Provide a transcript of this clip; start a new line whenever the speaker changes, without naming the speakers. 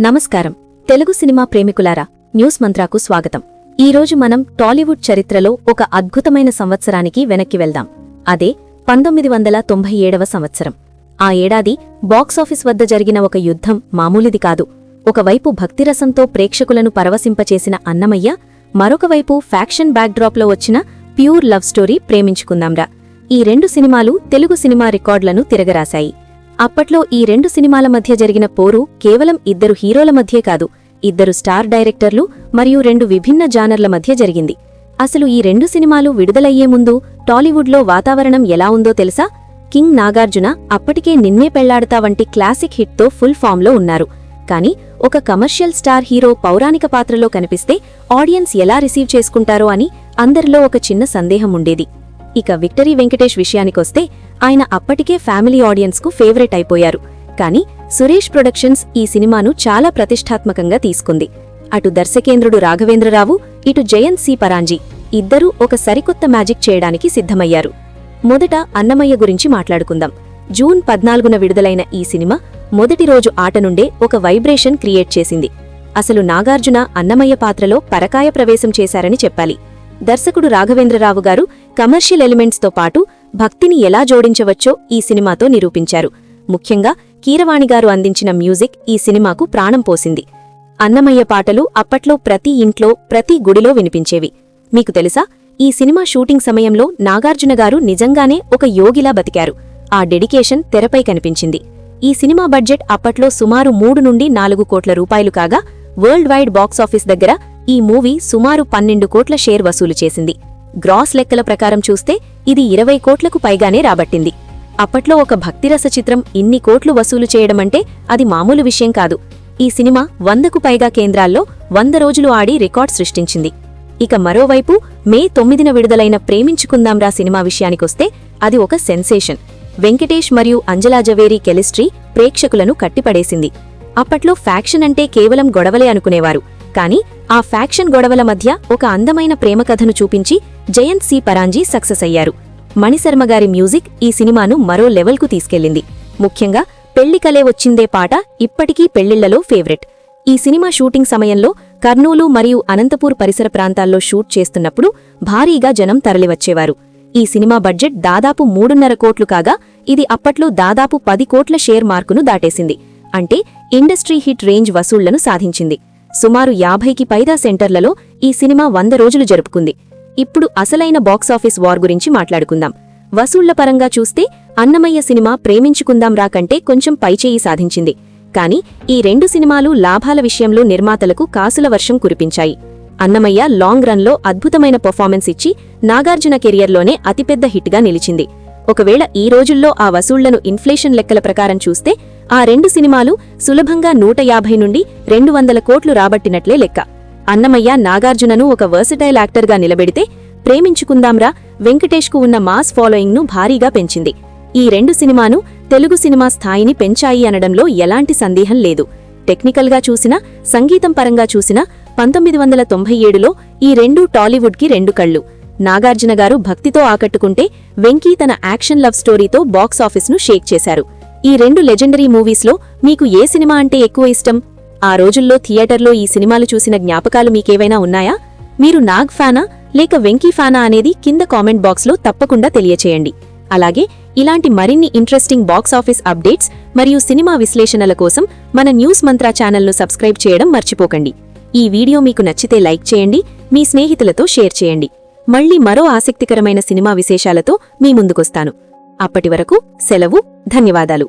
నమస్కారం Telugu cinema ప్రేమికులారా news మంత్రాకు స్వాగతం. ఈరోజు మనం టాలీవుడ్ చరిత్రలో ఒక అద్భుతమైన సంవత్సరానికి వెనక్కి వెళ్దాం. అదే 1997వ సంవత్సరం. ఆ ఏడాది బాక్సాఫీస్ వద్ద జరిగిన ఒక యుద్ధం మామూలిది కాదు. ఒకవైపు భక్తిరసంతో ప్రేక్షకులను పరవశింపచేసిన అన్నమయ్య, మరొకవైపు ఫ్యాక్షన్ బ్యాక్డ్రాప్లో వచ్చిన ప్యూర్ లవ్ స్టోరీ ప్రేమించుకుందాంరా. ఈ రెండు సినిమాలు తెలుగు సినిమా రికార్డులను తిరగరాశాయి. అప్పట్లో ఈ రెండు సినిమాల మధ్య జరిగిన పోరు కేవలం ఇద్దరు హీరోల మధ్యే కాదు, ఇద్దరు స్టార్ డైరెక్టర్లు మరియు రెండు విభిన్న జానర్ల మధ్య జరిగింది. అసలు ఈ రెండు సినిమాలు విడుదలయ్యే ముందు టాలీవుడ్లో వాతావరణం ఎలా ఉందో తెలుసా? కింగ్ నాగార్జున అప్పటికే నిన్నే పెళ్లాడతా వంటి క్లాసిక్ హిట్తో ఫుల్ ఫామ్లో ఉన్నారు. కానీ ఒక కమర్షియల్ స్టార్ హీరో పౌరాణిక పాత్రలో కనిపిస్తే ఆడియన్స్ ఎలా రిసీవ్ చేసుకుంటారో అని అందరిలో ఒక చిన్న సందేహం ఉండేది. ఇక విక్టరీ వెంకటేష్ విషయానికొస్తే ఆయన అప్పటికే ఫ్యామిలీ ఆడియన్స్కు ఫేవరెట్ అయిపోయారు. కానీ సురేష్ ప్రొడక్షన్స్ ఈ సినిమాను చాలా ప్రతిష్టాత్మకంగా తీసుకుంది. అటు దర్శకేంద్రుడు రాఘవేంద్రరావు, ఇటు జయంత్ సి పరాంజీ ఇద్దరూ ఒక సరికొత్త మ్యాజిక్ చేయడానికి సిద్ధమయ్యారు. మొదట అన్నమయ్య గురించి మాట్లాడుకుందాం. జూన్ 14న విడుదలైన ఈ సినిమా మొదటి రోజు ఆట నుండే ఒక వైబ్రేషన్ క్రియేట్ చేసింది. అసలు నాగార్జున అన్నమయ్య పాత్రలో పరకాయ ప్రవేశం చేశారని చెప్పాలి. దర్శకుడు రాఘవేంద్రరావు గారు కమర్షియల్ ఎలిమెంట్స్తో పాటు భక్తిని ఎలా జోడించవచ్చో ఈ సినిమాతో నిరూపించారు. ముఖ్యంగా కీరవాణిగారు అందించిన మ్యూజిక్ ఈ సినిమాకు ప్రాణం పోసింది. అన్నమయ్య పాటలు అప్పట్లో ప్రతి ఇంట్లో, ప్రతి గుడిలో వినిపించేవి. మీకు తెలుసా, ఈ సినిమా షూటింగ్ సమయంలో నాగార్జున గారు నిజంగానే ఒక యోగిలా బతికారు. ఆ డెడికేషన్ తెరపై కనిపించింది. ఈ సినిమా బడ్జెట్ అప్పట్లో సుమారు 3 నుండి 4 కోట్ల రూపాయలు కాగా, వరల్డ్ వైడ్ బాక్సాఫీస్ దగ్గర ఈ మూవీ సుమారు 12 కోట్ల షేర్ వసూలు చేసింది. గ్రాస్ లెక్కల ప్రకారం చూస్తే ఇది 20 కోట్లకు పైగానే రాబట్టింది. అప్పట్లో ఒక భక్తిరస చిత్రం ఇన్ని కోట్లు వసూలు చేయడమంటే అది మామూలు విషయం కాదు. ఈ సినిమా 100కు పైగా కేంద్రాల్లో 100 రోజులు ఆడి రికార్డ్ సృష్టించింది. ఇక మరోవైపు మే 9న విడుదలైన ప్రేమించుకుందాంరా సినిమా విషయానికొస్తే అది ఒక సెన్సేషన్. వెంకటేష్ మరియు అంజలా జవేరీ కెమిస్ట్రీ ప్రేక్షకులను కట్టిపడేసింది. అప్పట్లో ఫ్యాక్షన్ అంటే కేవలం గొడవలే అనుకునేవారు. కానీ ఆ ఫ్యాక్షన్ గొడవల మధ్య ఒక అందమైన ప్రేమకథను చూపించి జయంత్ సి పరాంజీ సక్సెస్ అయ్యారు. మణిశర్మగారి మ్యూజిక్ ఈ సినిమాను మరో లెవెల్కు తీసుకెళ్లింది. ముఖ్యంగా పెళ్లి కలే వచ్చిందే పాట ఇప్పటికీ పెళ్లిళ్లలో ఫేవరెట్. ఈ సినిమా షూటింగ్ సమయంలో కర్నూలు మరియు అనంతపూర్ పరిసర ప్రాంతాల్లో షూట్ చేస్తున్నప్పుడు భారీగా జనం తరలివచ్చేవారు. ఈ సినిమా బడ్జెట్ దాదాపు 3.5 కోట్లు కాగా, ఇది అప్పట్లో దాదాపు 10 కోట్ల షేర్ మార్కును దాటేసింది. అంటే ఇండస్ట్రీ హిట్ రేంజ్ వసూళ్లను సాధించింది. సుమారు 50కి పైగా సెంటర్లలో ఈ సినిమా 100 రోజులు జరుపుకుంది. ఇప్పుడు అసలైన బాక్సాఫీస్ వార్ గురించి మాట్లాడుకుందాం. వసూళ్ల పరంగా చూస్తే అన్నమయ్య సినిమా ప్రేమించుకుందాంరా కంటే కొంచెం పైచేయి సాధించింది. కానీ ఈ రెండు సినిమాలు లాభాల విషయంలో నిర్మాతలకు కాసుల వర్షం కురిపించాయి. అన్నమయ్య లాంగ్ రన్లో అద్భుతమైన పర్ఫార్మెన్స్ ఇచ్చి నాగార్జున కెరియర్లోనే అతిపెద్ద హిట్గా నిలిచింది. ఒకవేళ ఈ రోజుల్లో ఆ వసూళ్లను ఇన్ఫ్లేషన్ లెక్కల ప్రకారం చూస్తే ఆ రెండు సినిమాలు సులభంగా 150 నుండి 200 కోట్లు రాబట్టినట్లే లెక్క. అన్నమయ్య నాగార్జునను ఒక వర్సటైల్ యాక్టర్గా నిలబెడితే, ప్రేమించుకుందాంరా వెంకటేష్కు ఉన్న మాస్ ఫాలోయింగ్ను భారీగా పెంచింది. ఈ రెండు సినిమాను తెలుగు సినిమా స్థాయిని పెంచాయి అనడంలో ఎలాంటి సందేహం లేదు. టెక్నికల్గా చూసినా, సంగీతం పరంగా చూసినా 1997లో ఈ రెండు టాలీవుడ్కి రెండు కళ్ళు. నాగార్జున గారు భక్తితో ఆకట్టుకుంటే, వెంకీ తన యాక్షన్ లవ్ స్టోరీతో బాక్సాఫీస్ను షేక్ చేశారు. ఈ రెండు లెజెండరీ మూవీస్లో మీకు ఏ సినిమా అంటే ఎక్కువ ఇష్టం? ఆ రోజుల్లో థియేటర్లో ఈ సినిమాలు చూసిన జ్ఞాపకాలు మీకేవైనా ఉన్నాయా? మీరు నాగ్ ఫ్యానా లేక వెంకీ ఫ్యానా అనేది కింద కామెంట్ బాక్స్లో తప్పకుండా తెలియచేయండి. అలాగే ఇలాంటి మరిన్ని ఇంట్రెస్టింగ్ బాక్సాఫీస్ అప్డేట్స్ మరియు సినిమా విశ్లేషణల కోసం మన న్యూస్ మంత్రా ఛానల్ను సబ్స్క్రైబ్ చేయడం మర్చిపోకండి. ఈ వీడియో మీకు నచ్చితే లైక్ చేయండి, మీ స్నేహితులతో షేర్ చేయండి. మళ్లీ మరో ఆసక్తికరమైన సినిమా విశేషాలతో మీ ముందుకొస్తాను. అప్పటివరకు సెలవు. ధన్యవాదాలు.